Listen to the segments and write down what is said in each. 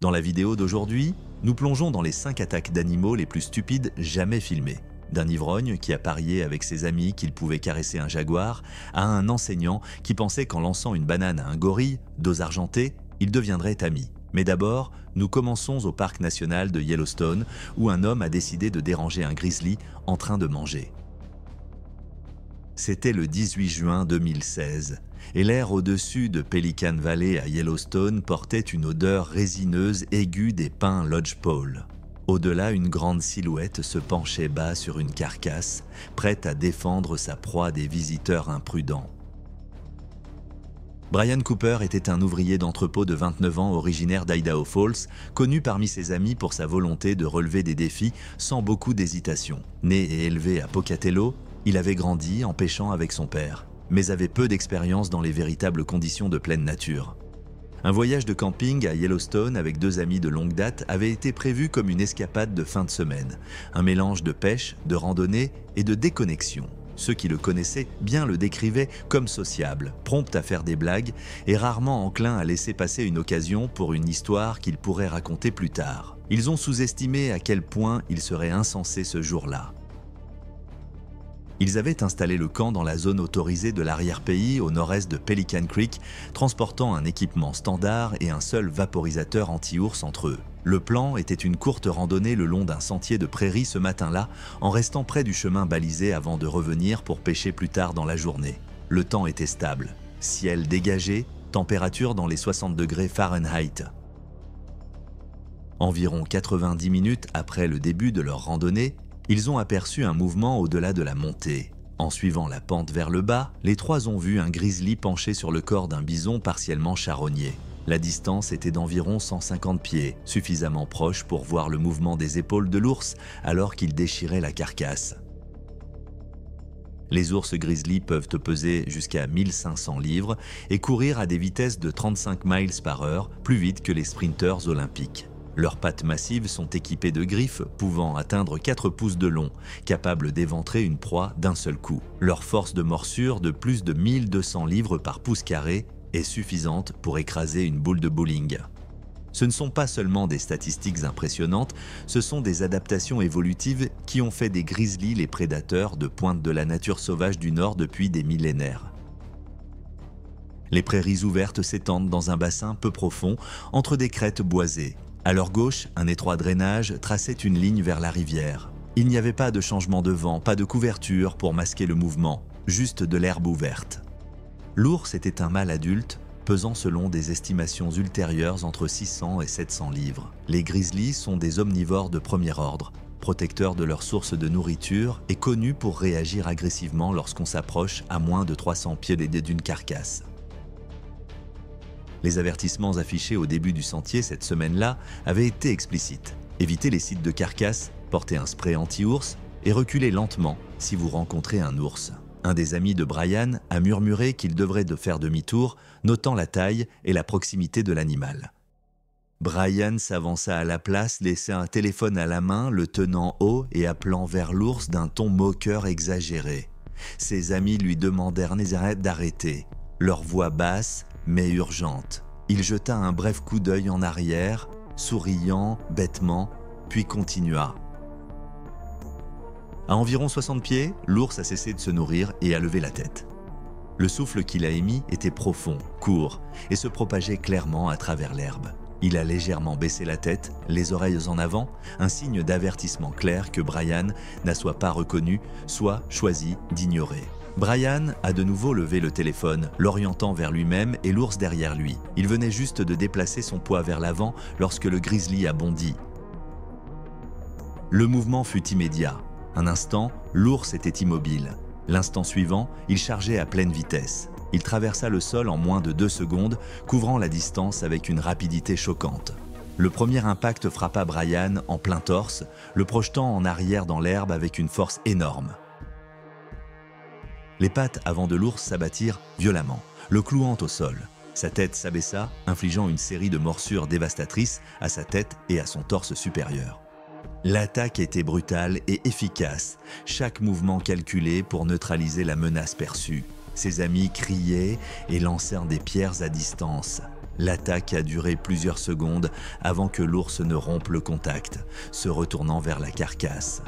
Dans la vidéo d'aujourd'hui, nous plongeons dans les 5 attaques d'animaux les plus stupides jamais filmées. D'un ivrogne qui a parié avec ses amis qu'il pouvait caresser un jaguar, à un enseignant qui pensait qu'en lançant une banane à un gorille, dos argenté, ils deviendraient amis. Mais d'abord, nous commençons au parc national de Yellowstone, où un homme a décidé de déranger un grizzly en train de manger. C'était le 18 juin 2016, et l'air au-dessus de Pelican Valley à Yellowstone portait une odeur résineuse aiguë des pins lodgepole. Au-delà, une grande silhouette se penchait bas sur une carcasse, prête à défendre sa proie des visiteurs imprudents. Brian Cooper était un ouvrier d'entrepôt de 29 ans originaire d'Idaho Falls, connu parmi ses amis pour sa volonté de relever des défis sans beaucoup d'hésitation. Né et élevé à Pocatello, il avait grandi en pêchant avec son père, mais avait peu d'expérience dans les véritables conditions de pleine nature. Un voyage de camping à Yellowstone avec 2 amis de longue date avait été prévu comme une escapade de fin de semaine, un mélange de pêche, de randonnée et de déconnexion. Ceux qui le connaissaient bien le décrivaient comme sociable, prompt à faire des blagues et rarement enclin à laisser passer une occasion pour une histoire qu'il pourrait raconter plus tard. Ils ont sous-estimé à quel point il serait insensé ce jour-là. Ils avaient installé le camp dans la zone autorisée de l'arrière-pays au nord-est de Pelican Creek, transportant un équipement standard et un seul vaporisateur anti-ours entre eux. Le plan était une courte randonnée le long d'un sentier de prairie ce matin-là, en restant près du chemin balisé avant de revenir pour pêcher plus tard dans la journée. Le temps était stable, ciel dégagé, température dans les 60 degrés Fahrenheit. Environ 90 minutes après le début de leur randonnée, ils ont aperçu un mouvement au-delà de la montée. En suivant la pente vers le bas, les 3 ont vu un grizzly penché sur le corps d'un bison partiellement charogné. La distance était d'environ 150 pieds, suffisamment proche pour voir le mouvement des épaules de l'ours alors qu'il déchirait la carcasse. Les ours grizzly peuvent peser jusqu'à 1500 livres et courir à des vitesses de 35 miles par heure, plus vite que les sprinteurs olympiques. Leurs pattes massives sont équipées de griffes pouvant atteindre 4 pouces de long, capables d'éventrer une proie d'un seul coup. Leur force de morsure de plus de 1200 livres par pouce carré est suffisante pour écraser une boule de bowling. Ce ne sont pas seulement des statistiques impressionnantes, ce sont des adaptations évolutives qui ont fait des grizzlies les prédateurs de pointe de la nature sauvage du Nord depuis des millénaires. Les prairies ouvertes s'étendent dans un bassin peu profond, entre des crêtes boisées. À leur gauche, un étroit drainage traçait une ligne vers la rivière. Il n'y avait pas de changement de vent, pas de couverture pour masquer le mouvement, juste de l'herbe ouverte. L'ours était un mâle adulte, pesant selon des estimations ultérieures entre 600 et 700 livres. Les grizzlies sont des omnivores de premier ordre, protecteurs de leur source de nourriture et connus pour réagir agressivement lorsqu'on s'approche à moins de 300 pieds d'une carcasse. Les avertissements affichés au début du sentier cette semaine-là avaient été explicites. Évitez les sites de carcasses, portez un spray anti-ours et reculez lentement si vous rencontrez un ours. Un des amis de Brian a murmuré qu'il devrait faire demi-tour, notant la taille et la proximité de l'animal. Brian s'avança à la place, laissant un téléphone à la main, le tenant haut et appelant vers l'ours d'un ton moqueur exagéré. Ses amis lui demandèrent d'arrêter, leur voix basse mais urgente. Il jeta un bref coup d'œil en arrière, souriant bêtement, puis continua. À environ 60 pieds, l'ours a cessé de se nourrir et a levé la tête. Le souffle qu'il a émis était profond, court, et se propageait clairement à travers l'herbe. Il a légèrement baissé la tête, les oreilles en avant, un signe d'avertissement clair que Brian n'a soit pas reconnu, soit choisi d'ignorer. Brian a de nouveau levé le téléphone, l'orientant vers lui-même et l'ours derrière lui. Il venait juste de déplacer son poids vers l'avant lorsque le grizzly a bondi. Le mouvement fut immédiat. Un instant, l'ours était immobile. L'instant suivant, il chargeait à pleine vitesse. Il traversa le sol en moins de 2 secondes, couvrant la distance avec une rapidité choquante. Le premier impact frappa Brian en plein torse, le projetant en arrière dans l'herbe avec une force énorme. Les pattes avant de l'ours s'abattirent violemment, le clouant au sol. Sa tête s'abaissa, infligeant une série de morsures dévastatrices à sa tête et à son torse supérieur. L'attaque était brutale et efficace, chaque mouvement calculé pour neutraliser la menace perçue. Ses amis criaient et lancèrent des pierres à distance. L'attaque a duré plusieurs secondes avant que l'ours ne rompe le contact, se retournant vers la carcasse.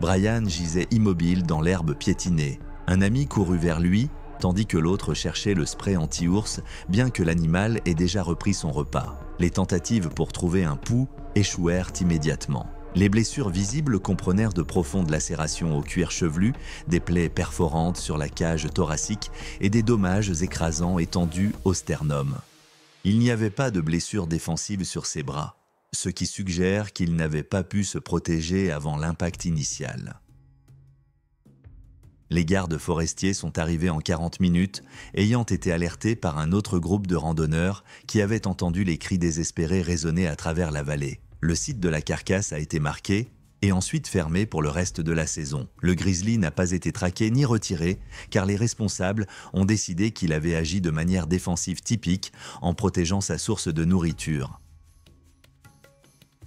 Brian gisait immobile dans l'herbe piétinée. Un ami courut vers lui, tandis que l'autre cherchait le spray anti-ours, bien que l'animal ait déjà repris son repas. Les tentatives pour trouver un pouls échouèrent immédiatement. Les blessures visibles comprenèrent de profondes lacérations au cuir chevelu, des plaies perforantes sur la cage thoracique et des dommages écrasants étendus au sternum. Il n'y avait pas de blessures défensives sur ses bras, ce qui suggère qu'il n'avait pas pu se protéger avant l'impact initial. Les gardes forestiers sont arrivés en 40 minutes, ayant été alertés par un autre groupe de randonneurs qui avaient entendu les cris désespérés résonner à travers la vallée. Le site de la carcasse a été marqué et ensuite fermé pour le reste de la saison. Le grizzly n'a pas été traqué ni retiré car les responsables ont décidé qu'il avait agi de manière défensive typique en protégeant sa source de nourriture.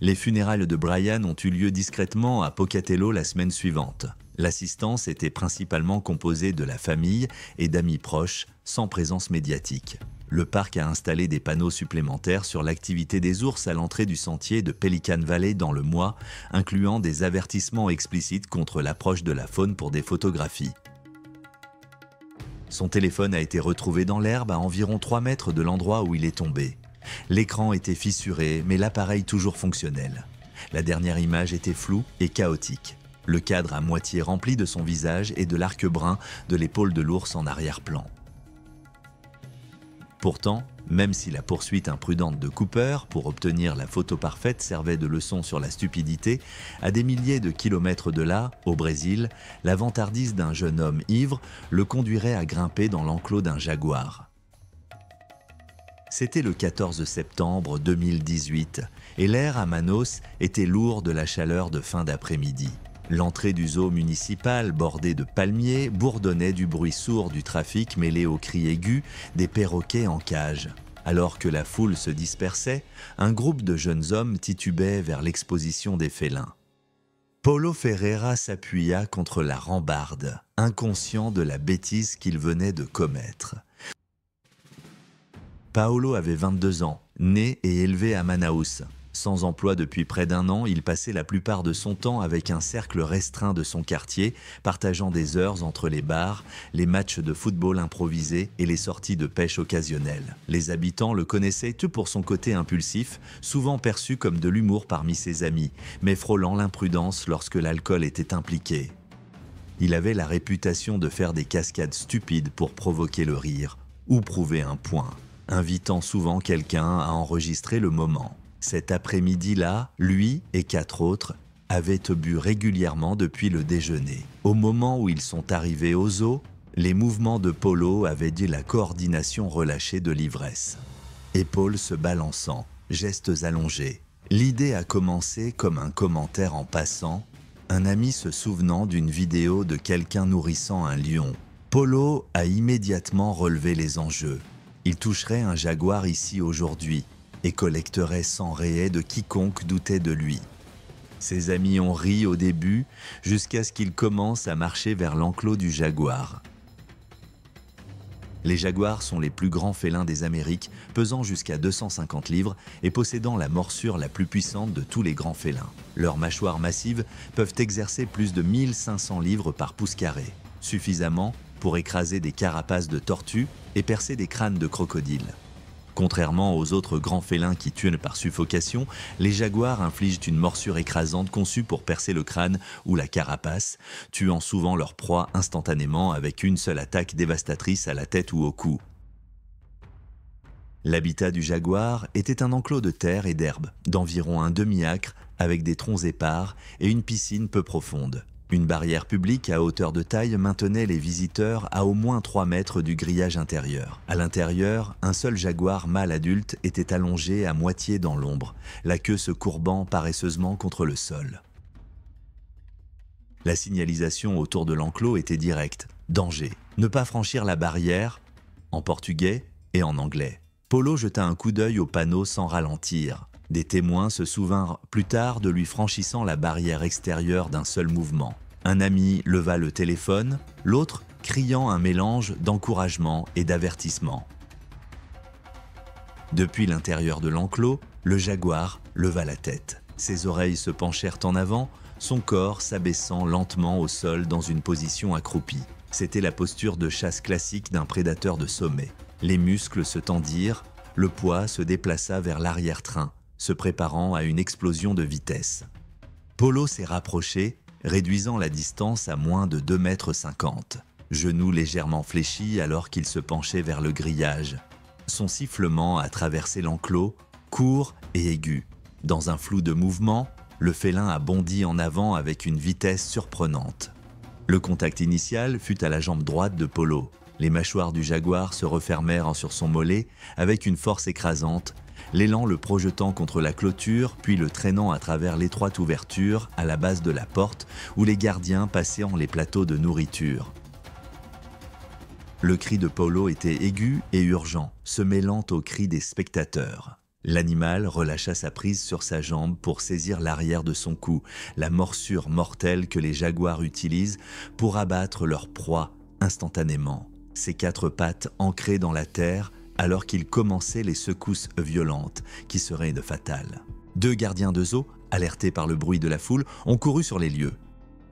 Les funérailles de Brian ont eu lieu discrètement à Pocatello la semaine suivante. L'assistance était principalement composée de la famille et d'amis proches, sans présence médiatique. Le parc a installé des panneaux supplémentaires sur l'activité des ours à l'entrée du sentier de Pelican Valley dans le mois, incluant des avertissements explicites contre l'approche de la faune pour des photographies. Son téléphone a été retrouvé dans l'herbe à environ 3 mètres de l'endroit où il est tombé. L'écran était fissuré, mais l'appareil toujours fonctionnel. La dernière image était floue et chaotique. Le cadre à moitié rempli de son visage et de l'arc brun de l'épaule de l'ours en arrière-plan. Pourtant, même si la poursuite imprudente de Cooper pour obtenir la photo parfaite servait de leçon sur la stupidité, à des milliers de kilomètres de là, au Brésil, la vantardise d'un jeune homme ivre le conduirait à grimper dans l'enclos d'un jaguar. C'était le 14 septembre 2018 et l'air à Manaus était lourd de la chaleur de fin d'après-midi. L'entrée du zoo municipal, bordée de palmiers, bourdonnait du bruit sourd du trafic mêlé aux cris aigus des perroquets en cage. Alors que la foule se dispersait, un groupe de jeunes hommes titubait vers l'exposition des félins. Paulo Ferreira s'appuya contre la rambarde, inconscient de la bêtise qu'il venait de commettre. Paulo avait 22 ans, né et élevé à Manaus. Sans emploi depuis près d'1 an, il passait la plupart de son temps avec un cercle restreint de son quartier, partageant des heures entre les bars, les matchs de football improvisés et les sorties de pêche occasionnelles. Les habitants le connaissaient tout pour son côté impulsif, souvent perçu comme de l'humour parmi ses amis, mais frôlant l'imprudence lorsque l'alcool était impliqué. Il avait la réputation de faire des cascades stupides pour provoquer le rire ou prouver un point, invitant souvent quelqu'un à enregistrer le moment. Cet après-midi-là, lui et 4 autres avaient bu régulièrement depuis le déjeuner. Au moment où ils sont arrivés au zoo, les mouvements de Paulo avaient dit la coordination relâchée de l'ivresse. Épaules se balançant, gestes allongés. L'idée a commencé comme un commentaire en passant, un ami se souvenant d'une vidéo de quelqu'un nourrissant un lion. Paulo a immédiatement relevé les enjeux. Il toucherait un jaguar ici aujourd'hui et collecterait sans rayet de quiconque doutait de lui. Ses amis ont ri au début, jusqu'à ce qu'il commence à marcher vers l'enclos du jaguar. Les jaguars sont les plus grands félins des Amériques, pesant jusqu'à 250 livres et possédant la morsure la plus puissante de tous les grands félins. Leurs mâchoires massives peuvent exercer plus de 1500 livres par pouce carré, suffisamment pour écraser des carapaces de tortues et percer des crânes de crocodiles. Contrairement aux autres grands félins qui tuent par suffocation, les jaguars infligent une morsure écrasante conçue pour percer le crâne ou la carapace, tuant souvent leur proie instantanément avec une seule attaque dévastatrice à la tête ou au cou. L'habitat du jaguar était un enclos de terre et d'herbe, d'environ un demi-acre avec des troncs épars et une piscine peu profonde. Une barrière publique à hauteur de taille maintenait les visiteurs à au moins 3 mètres du grillage intérieur. À l'intérieur, un seul jaguar mâle adulte était allongé à moitié dans l'ombre, la queue se courbant paresseusement contre le sol. La signalisation autour de l'enclos était directe. Danger. Ne pas franchir la barrière, en portugais et en anglais. Paulo jeta un coup d'œil au panneau sans ralentir. Des témoins se souvinrent plus tard de lui franchissant la barrière extérieure d'un seul mouvement. Un ami leva le téléphone, l'autre criant un mélange d'encouragement et d'avertissement. Depuis l'intérieur de l'enclos, le jaguar leva la tête. Ses oreilles se penchèrent en avant, son corps s'abaissant lentement au sol dans une position accroupie. C'était la posture de chasse classique d'un prédateur de sommet. Les muscles se tendirent, le poids se déplaça vers l'arrière-train, se préparant à une explosion de vitesse. Polo s'est rapproché, réduisant la distance à moins de 2,50 m, genoux légèrement fléchis alors qu'il se penchait vers le grillage. Son sifflement a traversé l'enclos, court et aigu. Dans un flou de mouvement, le félin a bondi en avant avec une vitesse surprenante. Le contact initial fut à la jambe droite de Polo. Les mâchoires du jaguar se refermèrent sur son mollet avec une force écrasante, l'élan le projetant contre la clôture, puis le traînant à travers l'étroite ouverture à la base de la porte où les gardiens passaient les plateaux de nourriture. Le cri de Polo était aigu et urgent, se mêlant au cri des spectateurs. L'animal relâcha sa prise sur sa jambe pour saisir l'arrière de son cou, la morsure mortelle que les jaguars utilisent pour abattre leur proie instantanément. Ses 4 pattes ancrées dans la terre alors qu'il commençait les secousses violentes qui seraient fatales. 2 gardiens de zoo, alertés par le bruit de la foule, ont couru sur les lieux.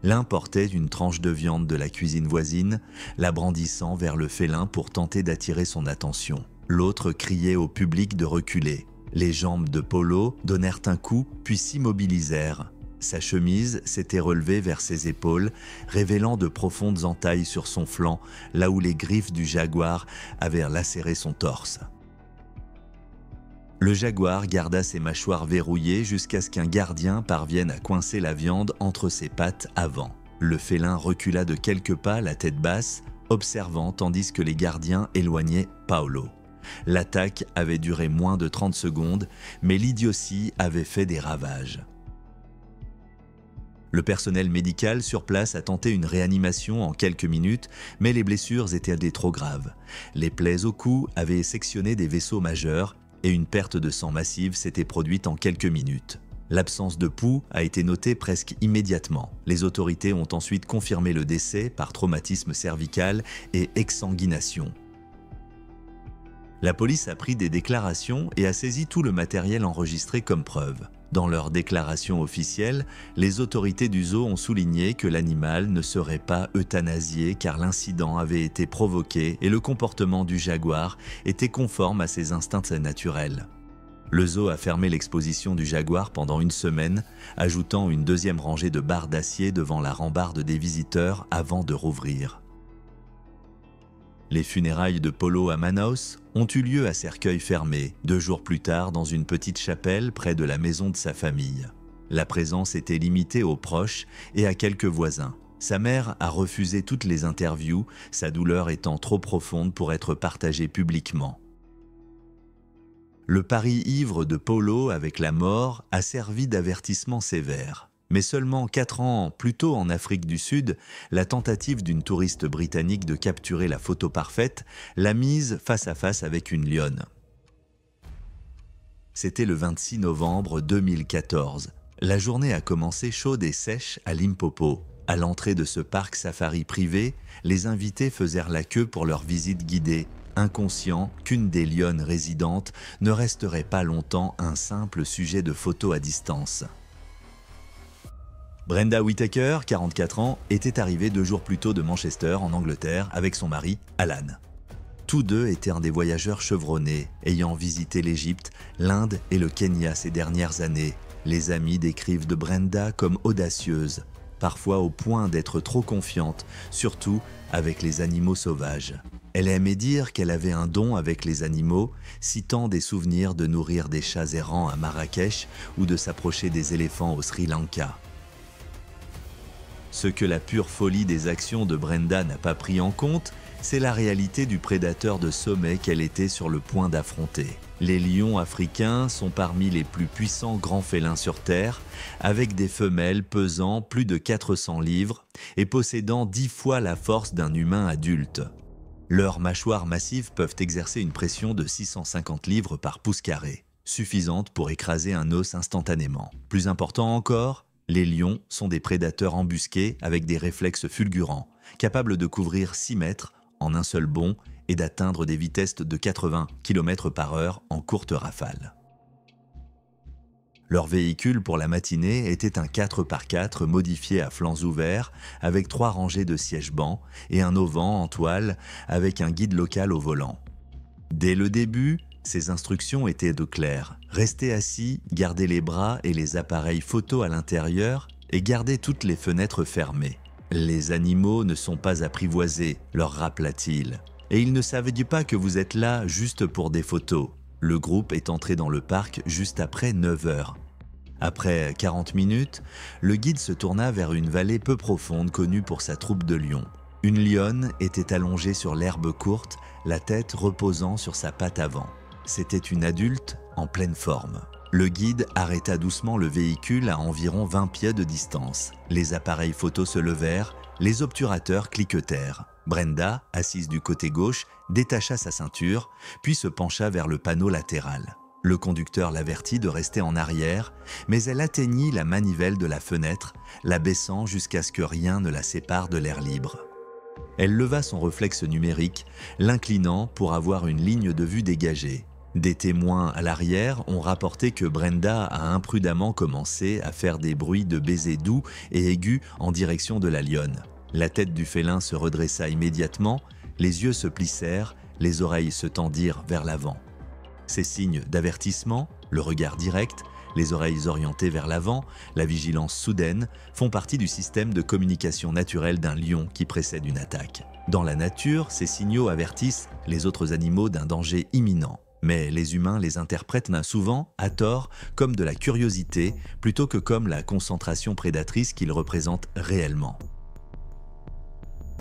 L'un portait une tranche de viande de la cuisine voisine, la brandissant vers le félin pour tenter d'attirer son attention. L'autre criait au public de reculer. Les jambes de Polo donnèrent un coup puis s'immobilisèrent. Sa chemise s'était relevée vers ses épaules, révélant de profondes entailles sur son flanc, là où les griffes du jaguar avaient lacéré son torse. Le jaguar garda ses mâchoires verrouillées jusqu'à ce qu'un gardien parvienne à coincer la viande entre ses pattes avant. Le félin recula de quelques pas, la tête basse, observant tandis que les gardiens éloignaient Paolo. L'attaque avait duré moins de 30 secondes, mais l'idiotie avait fait des ravages. Le personnel médical sur place a tenté une réanimation en quelques minutes, mais les blessures étaient trop graves. Les plaies au cou avaient sectionné des vaisseaux majeurs et une perte de sang massive s'était produite en quelques minutes. L'absence de pouls a été notée presque immédiatement. Les autorités ont ensuite confirmé le décès par traumatisme cervical et exsanguination. La police a pris des déclarations et a saisi tout le matériel enregistré comme preuve. Dans leur déclaration officielle, les autorités du zoo ont souligné que l'animal ne serait pas euthanasié car l'incident avait été provoqué et le comportement du jaguar était conforme à ses instincts naturels. Le zoo a fermé l'exposition du jaguar pendant 1 semaine, ajoutant une 2e rangée de barres d'acier devant la rambarde des visiteurs avant de rouvrir. Les funérailles de Polo à Manaus ont eu lieu à cercueil fermé, 2 jours plus tard dans une petite chapelle près de la maison de sa famille. La présence était limitée aux proches et à quelques voisins. Sa mère a refusé toutes les interviews, sa douleur étant trop profonde pour être partagée publiquement. Le pari ivre de Polo avec la mort a servi d'avertissement sévère. Mais seulement 4 ans plus tôt en Afrique du Sud, la tentative d'une touriste britannique de capturer la photo parfaite l'a mise face à face avec une lionne. C'était le 26 novembre 2014. La journée a commencé chaude et sèche à Limpopo. À l'entrée de ce parc safari privé, les invités faisèrent la queue pour leur visite guidée, inconscients qu'une des lionnes résidentes ne resterait pas longtemps un simple sujet de photo à distance. Brenda Whittaker, 44 ans, était arrivée 2 jours plus tôt de Manchester, en Angleterre, avec son mari, Alan. Tous deux étaient des voyageurs chevronnés, ayant visité l'Égypte, l'Inde et le Kenya ces dernières années. Les amis décrivent de Brenda comme audacieuse, parfois au point d'être trop confiante, surtout avec les animaux sauvages. Elle aimait dire qu'elle avait un don avec les animaux, citant des souvenirs de nourrir des chats errants à Marrakech ou de s'approcher des éléphants au Sri Lanka. Ce que la pure folie des actions de Brenda n'a pas pris en compte, c'est la réalité du prédateur de sommet qu'elle était sur le point d'affronter. Les lions africains sont parmi les plus puissants grands félins sur Terre, avec des femelles pesant plus de 400 livres et possédant 10 fois la force d'un humain adulte. Leurs mâchoires massives peuvent exercer une pression de 650 livres par pouce carré, suffisante pour écraser un os instantanément. Plus important encore, les lions sont des prédateurs embusqués avec des réflexes fulgurants, capables de couvrir 6 mètres en un seul bond et d'atteindre des vitesses de 80 km/h en courte rafale. Leur véhicule pour la matinée était un 4x4 modifié à flancs ouverts avec 3 rangées de sièges bancs et un auvent en toile avec un guide local au volant. Dès le début, ses instructions étaient de clair. Restez assis, gardez les bras et les appareils photo à l'intérieur et gardez toutes les fenêtres fermées. Les animaux ne sont pas apprivoisés, leur rappela-t-il. Et ils ne savaient pas que vous êtes là juste pour des photos. Le groupe est entré dans le parc juste après 9 heures. Après 40 minutes, le guide se tourna vers une vallée peu profonde connue pour sa troupe de lions. Une lionne était allongée sur l'herbe courte, la tête reposant sur sa patte avant. C'était une adulte en pleine forme. Le guide arrêta doucement le véhicule à environ 20 pieds de distance. Les appareils photos se levèrent, les obturateurs cliquetèrent. Brenda, assise du côté gauche, détacha sa ceinture, puis se pencha vers le panneau latéral. Le conducteur l'avertit de rester en arrière, mais elle atteignit la manivelle de la fenêtre, la baissant jusqu'à ce que rien ne la sépare de l'air libre. Elle leva son réflexe numérique, l'inclinant pour avoir une ligne de vue dégagée. Des témoins à l'arrière ont rapporté que Brenda a imprudemment commencé à faire des bruits de baisers doux et aigus en direction de la lionne. La tête du félin se redressa immédiatement, les yeux se plissèrent, les oreilles se tendirent vers l'avant. Ces signes d'avertissement, le regard direct, les oreilles orientées vers l'avant, la vigilance soudaine, font partie du système de communication naturelle d'un lion qui précède une attaque. Dans la nature, ces signaux avertissent les autres animaux d'un danger imminent. Mais les humains les interprètent souvent, à tort, comme de la curiosité, plutôt que comme la concentration prédatrice qu'ils représentent réellement.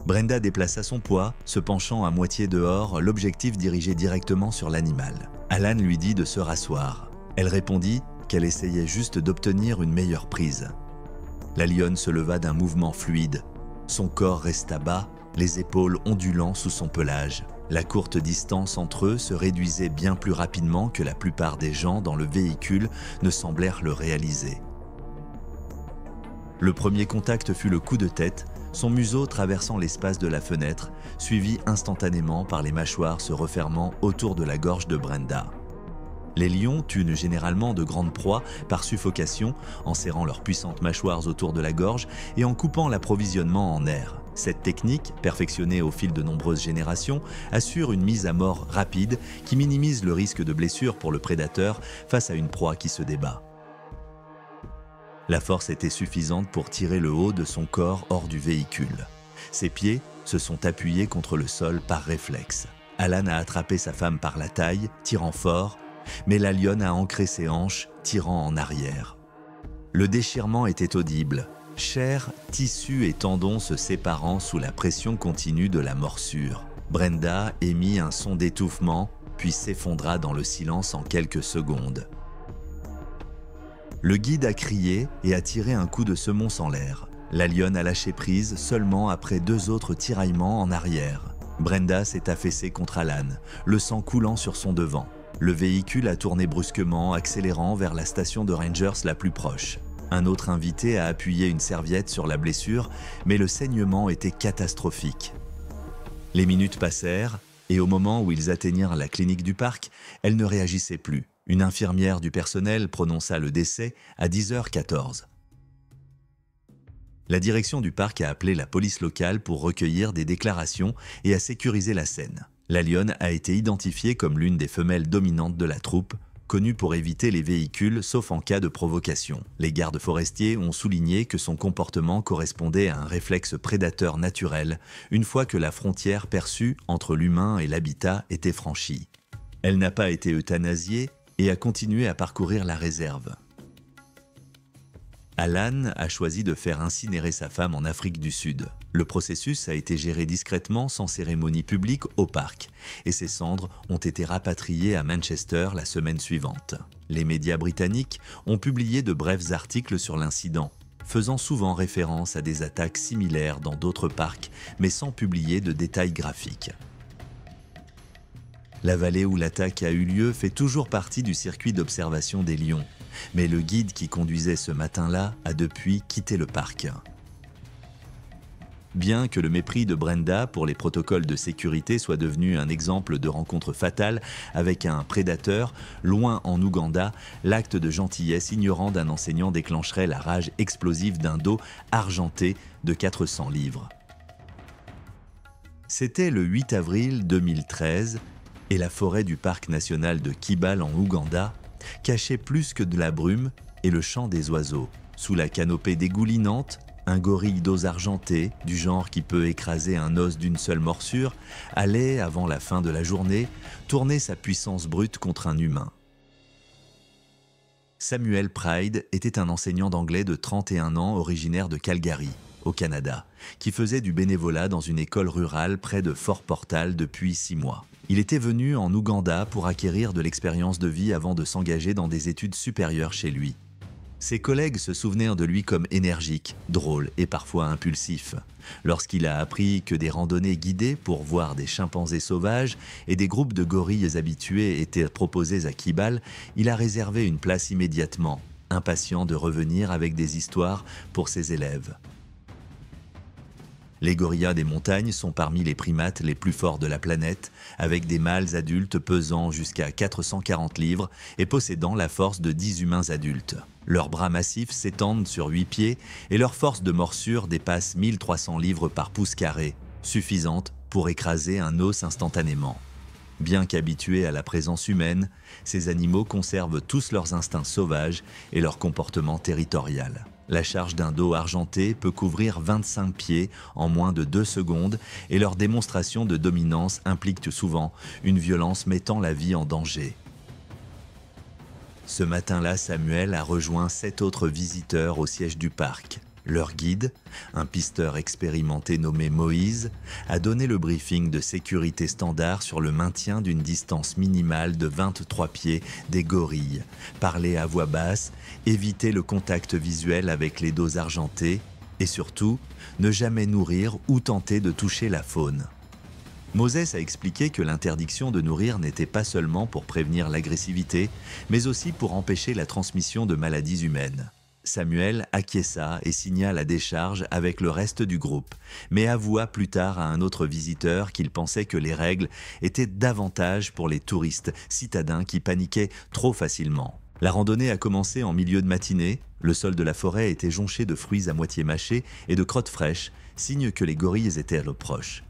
Brenda déplaça son poids, se penchant à moitié dehors, l'objectif dirigé directement sur l'animal. Alan lui dit de se rasseoir. Elle répondit qu'elle essayait juste d'obtenir une meilleure prise. La lionne se leva d'un mouvement fluide. Son corps resta bas, les épaules ondulant sous son pelage. La courte distance entre eux se réduisait bien plus rapidement que la plupart des gens dans le véhicule ne semblèrent le réaliser. Le premier contact fut le coup de tête, son museau traversant l'espace de la fenêtre, suivi instantanément par les mâchoires se refermant autour de la gorge de Brenda. Les lions tuent généralement de grandes proies par suffocation en serrant leurs puissantes mâchoires autour de la gorge et en coupant l'approvisionnement en air. Cette technique, perfectionnée au fil de nombreuses générations, assure une mise à mort rapide qui minimise le risque de blessure pour le prédateur face à une proie qui se débat. La force était suffisante pour tirer le haut de son corps hors du véhicule. Ses pieds se sont appuyés contre le sol par réflexe. Alan a attrapé sa femme par la taille, tirant fort, mais la lionne a ancré ses hanches, tirant en arrière. Le déchirement était audible. Chair, tissus et tendons se séparant sous la pression continue de la morsure. Brenda émit un son d'étouffement, puis s'effondra dans le silence en quelques secondes. Le guide a crié et a tiré un coup de semonce en l'air. La lionne a lâché prise seulement après 2 autres tiraillements en arrière. Brenda s'est affaissée contre Alan, le sang coulant sur son devant. Le véhicule a tourné brusquement, accélérant vers la station de Rangers la plus proche. Un autre invité a appuyé une serviette sur la blessure, mais le saignement était catastrophique. Les minutes passèrent, et au moment où ils atteignirent la clinique du parc, elle ne réagissait plus. Une infirmière du personnel prononça le décès à 10h14. La direction du parc a appelé la police locale pour recueillir des déclarations et a sécurisé la scène. La lionne a été identifiée comme l'une des femelles dominantes de la troupe, connue pour éviter les véhicules sauf en cas de provocation. Les gardes forestiers ont souligné que son comportement correspondait à un réflexe prédateur naturel une fois que la frontière perçue entre l'humain et l'habitat était franchie. Elle n'a pas été euthanasiée et a continué à parcourir la réserve. Alan a choisi de faire incinérer sa femme en Afrique du Sud. Le processus a été géré discrètement sans cérémonie publique au parc et ses cendres ont été rapatriées à Manchester la semaine suivante. Les médias britanniques ont publié de brefs articles sur l'incident, faisant souvent référence à des attaques similaires dans d'autres parcs, mais sans publier de détails graphiques. La vallée où l'attaque a eu lieu fait toujours partie du circuit d'observation des lions, mais le guide qui conduisait ce matin-là a depuis quitté le parc. Bien que le mépris de Brenda pour les protocoles de sécurité soit devenu un exemple de rencontre fatale avec un prédateur, loin en Ouganda, l'acte de gentillesse ignorant d'un enseignant déclencherait la rage explosive d'un dos argenté de 400 livres. C'était le 8 avril 2013 et la forêt du parc national de Kibale en Ouganda cachait plus que de la brume et le chant des oiseaux. Sous la canopée dégoulinante, un gorille d'os argenté, du genre qui peut écraser un os d'une seule morsure, allait, avant la fin de la journée, tourner sa puissance brute contre un humain. Samuel Pride était un enseignant d'anglais de 31 ans originaire de Calgary, au Canada, qui faisait du bénévolat dans une école rurale près de Fort Portal depuis 6 mois. Il était venu en Ouganda pour acquérir de l'expérience de vie avant de s'engager dans des études supérieures chez lui. Ses collègues se souvenirent de lui comme énergique, drôle et parfois impulsif. Lorsqu'il a appris que des randonnées guidées pour voir des chimpanzés sauvages et des groupes de gorilles habitués étaient proposés à Kibale, il a réservé une place immédiatement, impatient de revenir avec des histoires pour ses élèves. Les gorillas des montagnes sont parmi les primates les plus forts de la planète, avec des mâles adultes pesant jusqu'à 440 livres et possédant la force de 10 humains adultes. Leurs bras massifs s'étendent sur 8 pieds et leur force de morsure dépasse 1300 livres par pouce carré, suffisante pour écraser un os instantanément. Bien qu'habitués à la présence humaine, ces animaux conservent tous leurs instincts sauvages et leur comportement territorial. La charge d'un dos argenté peut couvrir 25 pieds en moins de 2 secondes et leur démonstration de dominance implique souvent une violence mettant la vie en danger. Ce matin-là, Samuel a rejoint 7 autres visiteurs au siège du parc. Leur guide, un pisteur expérimenté nommé Moïse, a donné le briefing de sécurité standard sur le maintien d'une distance minimale de 23 pieds des gorilles, parler à voix basse, éviter le contact visuel avec les dos argentés et surtout, ne jamais nourrir ou tenter de toucher la faune. Moses a expliqué que l'interdiction de nourrir n'était pas seulement pour prévenir l'agressivité, mais aussi pour empêcher la transmission de maladies humaines. Samuel acquiesça et signa la décharge avec le reste du groupe, mais avoua plus tard à un autre visiteur qu'il pensait que les règles étaient davantage pour les touristes citadins qui paniquaient trop facilement. La randonnée a commencé en milieu de matinée, le sol de la forêt était jonché de fruits à moitié mâchés et de crottes fraîches, signe que les gorilles étaient à l'approche.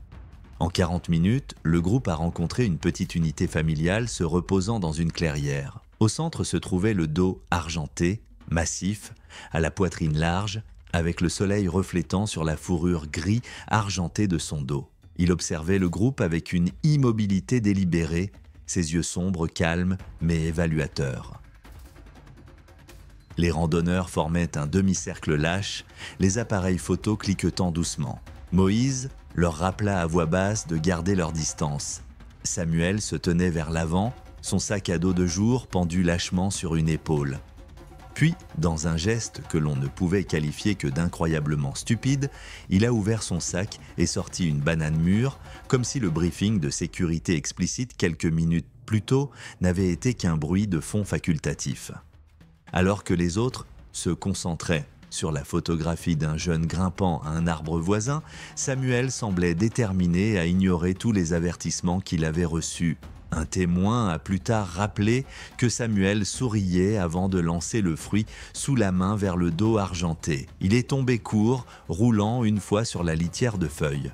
En 40 minutes, le groupe a rencontré une petite unité familiale se reposant dans une clairière. Au centre se trouvait le dos argenté, massif, à la poitrine large, avec le soleil reflétant sur la fourrure gris argentée de son dos. Il observait le groupe avec une immobilité délibérée, ses yeux sombres, calmes, mais évaluateurs. Les randonneurs formaient un demi-cercle lâche, les appareils photo cliquetant doucement. Moïse leur rappela à voix basse de garder leur distance. Samuel se tenait vers l'avant, son sac à dos de jour pendu lâchement sur une épaule. Puis, dans un geste que l'on ne pouvait qualifier que d'incroyablement stupide, il a ouvert son sac et sorti une banane mûre, comme si le briefing de sécurité explicite quelques minutes plus tôt n'avait été qu'un bruit de fond facultatif. Alors que les autres se concentraient sur la photographie d'un jeune grimpant à un arbre voisin, Samuel semblait déterminé à ignorer tous les avertissements qu'il avait reçus. Un témoin a plus tard rappelé que Samuel souriait avant de lancer le fruit sous la main vers le dos argenté. Il est tombé court, roulant une fois sur la litière de feuilles.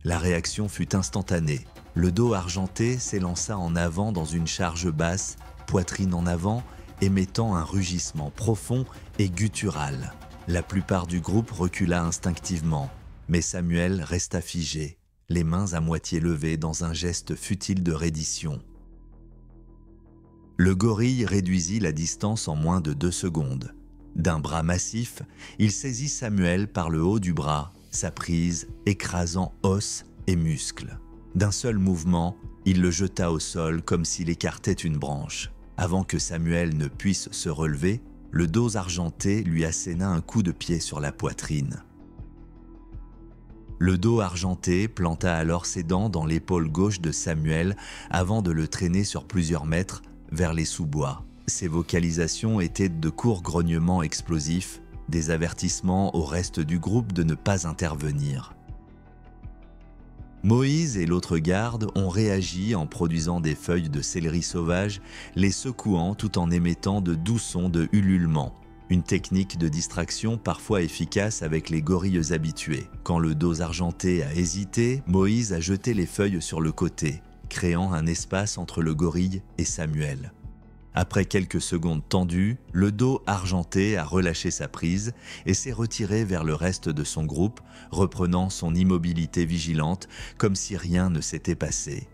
La réaction fut instantanée. Le dos argenté s'élança en avant dans une charge basse, poitrine en avant, émettant un rugissement profond et guttural. La plupart du groupe recula instinctivement, mais Samuel resta figé, les mains à moitié levées dans un geste futile de reddition. Le gorille réduisit la distance en moins de 2 secondes. D'un bras massif, il saisit Samuel par le haut du bras, sa prise écrasant os et muscles. D'un seul mouvement, il le jeta au sol comme s'il écartait une branche. Avant que Samuel ne puisse se relever, le dos argenté lui asséna un coup de pied sur la poitrine. Le dos argenté planta alors ses dents dans l'épaule gauche de Samuel avant de le traîner sur plusieurs mètres vers les sous-bois. Ses vocalisations étaient de courts grognements explosifs, des avertissements au reste du groupe de ne pas intervenir. Moïse et l'autre garde ont réagi en produisant des feuilles de céleri sauvage, les secouant tout en émettant de doux sons de ululement. Une technique de distraction parfois efficace avec les gorilles habitués. Quand le dos argenté a hésité, Moïse a jeté les feuilles sur le côté, créant un espace entre le gorille et Samuel. Après quelques secondes tendues, le dos argenté a relâché sa prise et s'est retiré vers le reste de son groupe, reprenant son immobilité vigilante comme si rien ne s'était passé.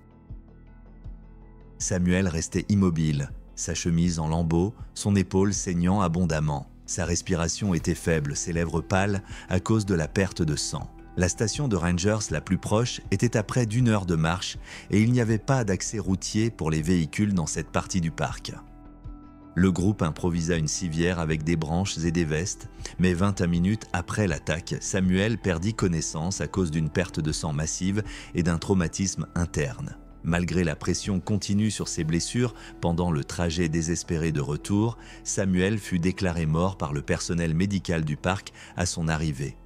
Samuel restait immobile, sa chemise en lambeaux, son épaule saignant abondamment. Sa respiration était faible, ses lèvres pâles à cause de la perte de sang. La station de Rangers la plus proche était à près d'1 heure de marche et il n'y avait pas d'accès routier pour les véhicules dans cette partie du parc. Le groupe improvisa une civière avec des branches et des vestes, mais 21 minutes après l'attaque, Samuel perdit connaissance à cause d'une perte de sang massive et d'un traumatisme interne. Malgré la pression continue sur ses blessures pendant le trajet désespéré de retour, Samuel fut déclaré mort par le personnel médical du parc à son arrivée.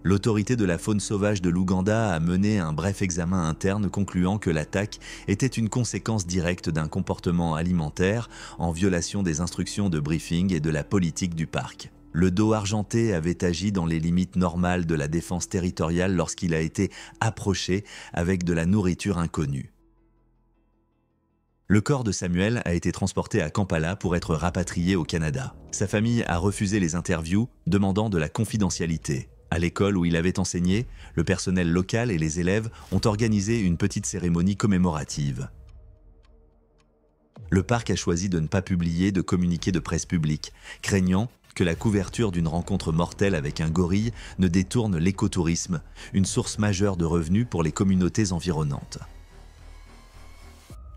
L'autorité de la faune sauvage de l'Ouganda a mené un bref examen interne concluant que l'attaque était une conséquence directe d'un comportement alimentaire en violation des instructions de briefing et de la politique du parc. Le dos argenté avait agi dans les limites normales de la défense territoriale lorsqu'il a été approché avec de la nourriture inconnue. Le corps de Samuel a été transporté à Kampala pour être rapatrié au Canada. Sa famille a refusé les interviews, demandant de la confidentialité. À l'école où il avait enseigné, le personnel local et les élèves ont organisé une petite cérémonie commémorative. Le parc a choisi de ne pas publier de communiqué de presse public, craignant que la couverture d'une rencontre mortelle avec un gorille ne détourne l'écotourisme, une source majeure de revenus pour les communautés environnantes.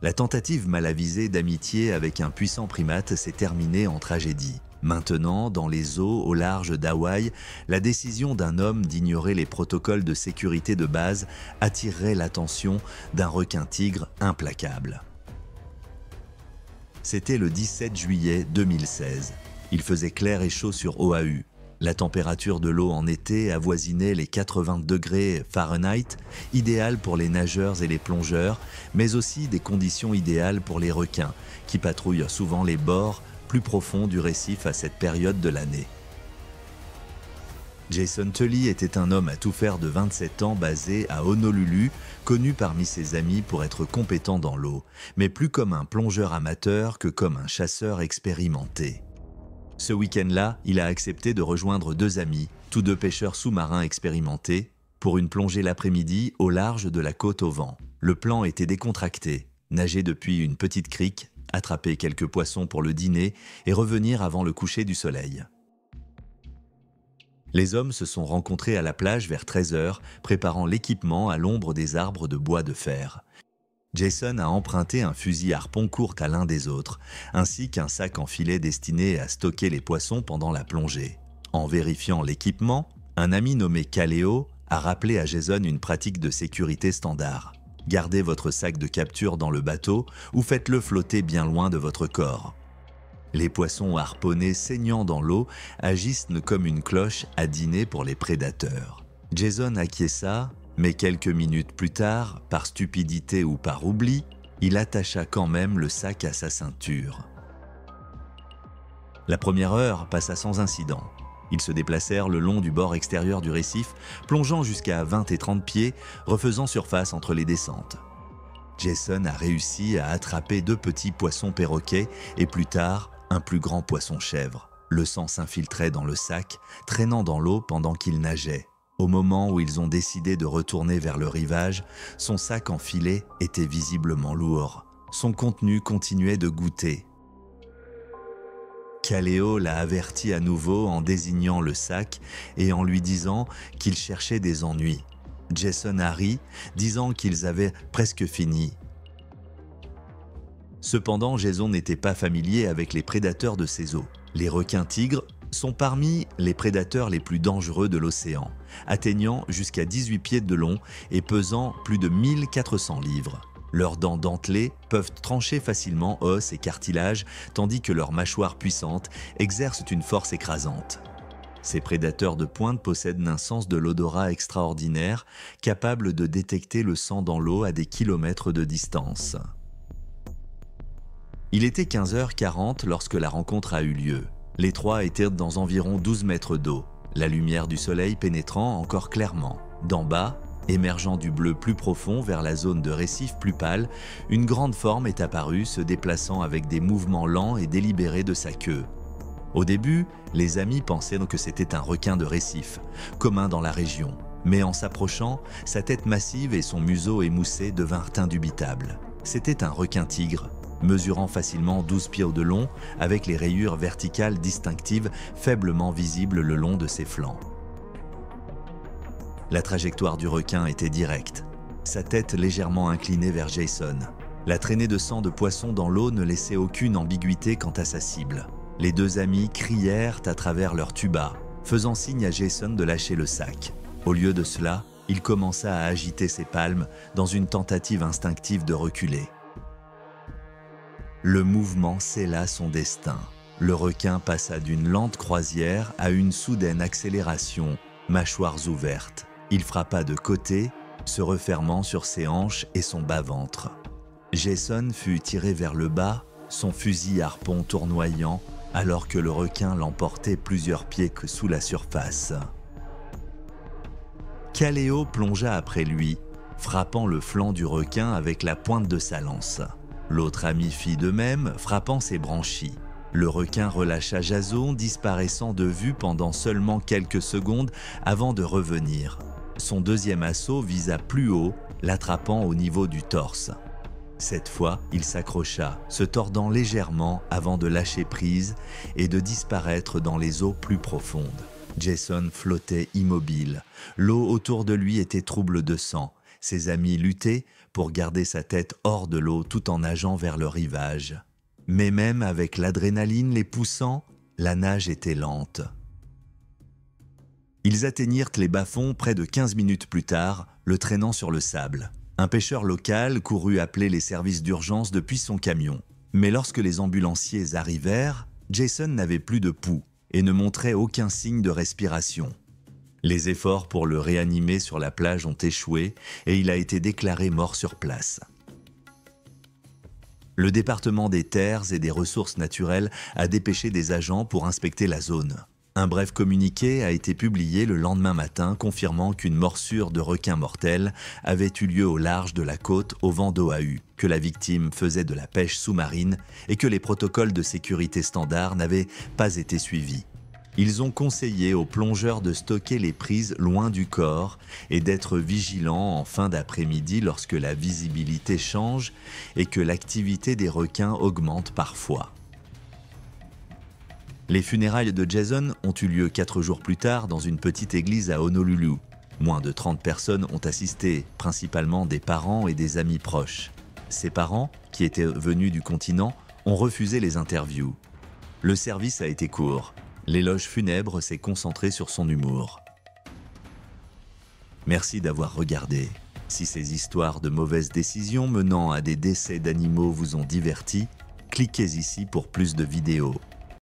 La tentative mal avisée d'amitié avec un puissant primate s'est terminée en tragédie. Maintenant, dans les eaux au large d'Hawaï, la décision d'un homme d'ignorer les protocoles de sécurité de base attirerait l'attention d'un requin-tigre implacable. C'était le 17 juillet 2016. Il faisait clair et chaud sur Oahu. La température de l'eau en été avoisinait les 80 degrés Fahrenheit, idéale pour les nageurs et les plongeurs, mais aussi des conditions idéales pour les requins, qui patrouillent souvent les bords plus profonds du récif à cette période de l'année. Jason Tully était un homme à tout faire de 27 ans basé à Honolulu, connu parmi ses amis pour être compétent dans l'eau, mais plus comme un plongeur amateur que comme un chasseur expérimenté. Ce week-end-là, il a accepté de rejoindre 2 amis, tous 2 pêcheurs sous-marins expérimentés, pour une plongée l'après-midi au large de la côte au vent. Le plan était décontracté, nager depuis une petite crique, attraper quelques poissons pour le dîner et revenir avant le coucher du soleil. Les hommes se sont rencontrés à la plage vers 13 h, préparant l'équipement à l'ombre des arbres de bois de fer. Jason a emprunté un fusil harpon court à l'un des autres, ainsi qu'un sac en filet destiné à stocker les poissons pendant la plongée. En vérifiant l'équipement, un ami nommé Kaleo a rappelé à Jason une pratique de sécurité standard. Gardez votre sac de capture dans le bateau ou faites-le flotter bien loin de votre corps. Les poissons harponnés saignant dans l'eau agissent comme une cloche à dîner pour les prédateurs. Jason acquiesça, mais quelques minutes plus tard, par stupidité ou par oubli, il attacha quand même le sac à sa ceinture. La première heure passa sans incident. Ils se déplacèrent le long du bord extérieur du récif, plongeant jusqu'à 20 et 30 pieds, refaisant surface entre les descentes. Jason a réussi à attraper 2 petits poissons perroquets et plus tard, un plus grand poisson chèvre. Le sang s'infiltrait dans le sac, traînant dans l'eau pendant qu'il nageait. Au moment où ils ont décidé de retourner vers le rivage, son sac en filet était visiblement lourd. Son contenu continuait de goûter. Kaleo l'a averti à nouveau en désignant le sac et en lui disant qu'il cherchait des ennuis. Jason a ri, disant qu'ils avaient presque fini. Cependant, Jason n'était pas familier avec les prédateurs de ces eaux. Les requins-tigres sont parmi les prédateurs les plus dangereux de l'océan, atteignant jusqu'à 18 pieds de long et pesant plus de 1400 livres. Leurs dents dentelées peuvent trancher facilement os et cartilage, tandis que leurs mâchoires puissantes exercent une force écrasante. Ces prédateurs de pointe possèdent un sens de l'odorat extraordinaire, capable de détecter le sang dans l'eau à des kilomètres de distance. Il était 15h40 lorsque la rencontre a eu lieu. Les trois étaient dans environ 12 mètres d'eau, la lumière du soleil pénétrant encore clairement. D'en bas, émergeant du bleu plus profond vers la zone de récif plus pâle, une grande forme est apparue, se déplaçant avec des mouvements lents et délibérés de sa queue. Au début, les amis pensaient que c'était un requin de récif, commun dans la région. Mais en s'approchant, sa tête massive et son museau émoussé devinrent indubitables. C'était un requin-tigre, mesurant facilement 12 pieds de long, avec les rayures verticales distinctives faiblement visibles le long de ses flancs. La trajectoire du requin était directe, sa tête légèrement inclinée vers Jason. La traînée de sang de poisson dans l'eau ne laissait aucune ambiguïté quant à sa cible. Les deux amis crièrent à travers leur tuba, faisant signe à Jason de lâcher le sac. Au lieu de cela, il commença à agiter ses palmes dans une tentative instinctive de reculer. Le mouvement scella son destin. Le requin passa d'une lente croisière à une soudaine accélération, mâchoires ouvertes. Il frappa de côté, se refermant sur ses hanches et son bas-ventre. Jason fut tiré vers le bas, son fusil harpon tournoyant, alors que le requin l'emportait plusieurs pieds que sous la surface. Kaleo plongea après lui, frappant le flanc du requin avec la pointe de sa lance. L'autre ami fit de même, frappant ses branchies. Le requin relâcha Jason, disparaissant de vue pendant seulement quelques secondes avant de revenir. Son deuxième assaut visa plus haut, l'attrapant au niveau du torse. Cette fois, il s'accrocha, se tordant légèrement avant de lâcher prise et de disparaître dans les eaux plus profondes. Jason flottait immobile. L'eau autour de lui était trouble de sang. Ses amis luttaient pour garder sa tête hors de l'eau tout en nageant vers le rivage. Mais même avec l'adrénaline les poussant, la nage était lente. Ils atteignirent les bas-fonds près de 15 minutes plus tard, le traînant sur le sable. Un pêcheur local courut appeler les services d'urgence depuis son camion. Mais lorsque les ambulanciers arrivèrent, Jason n'avait plus de pouls et ne montrait aucun signe de respiration. Les efforts pour le réanimer sur la plage ont échoué et il a été déclaré mort sur place. Le département des terres et des ressources naturelles a dépêché des agents pour inspecter la zone. Un bref communiqué a été publié le lendemain matin confirmant qu'une morsure de requin mortel avait eu lieu au large de la côte au vent d'Oahu, que la victime faisait de la pêche sous-marine et que les protocoles de sécurité standards n'avaient pas été suivis. Ils ont conseillé aux plongeurs de stocker les prises loin du corps et d'être vigilants en fin d'après-midi lorsque la visibilité change et que l'activité des requins augmente parfois. Les funérailles de Jason ont eu lieu 4 jours plus tard dans une petite église à Honolulu. Moins de 30 personnes ont assisté, principalement des parents et des amis proches. Ses parents, qui étaient venus du continent, ont refusé les interviews. Le service a été court. L'éloge funèbre s'est concentré sur son humour. Merci d'avoir regardé. Si ces histoires de mauvaises décisions menant à des décès d'animaux vous ont diverti, cliquez ici pour plus de vidéos.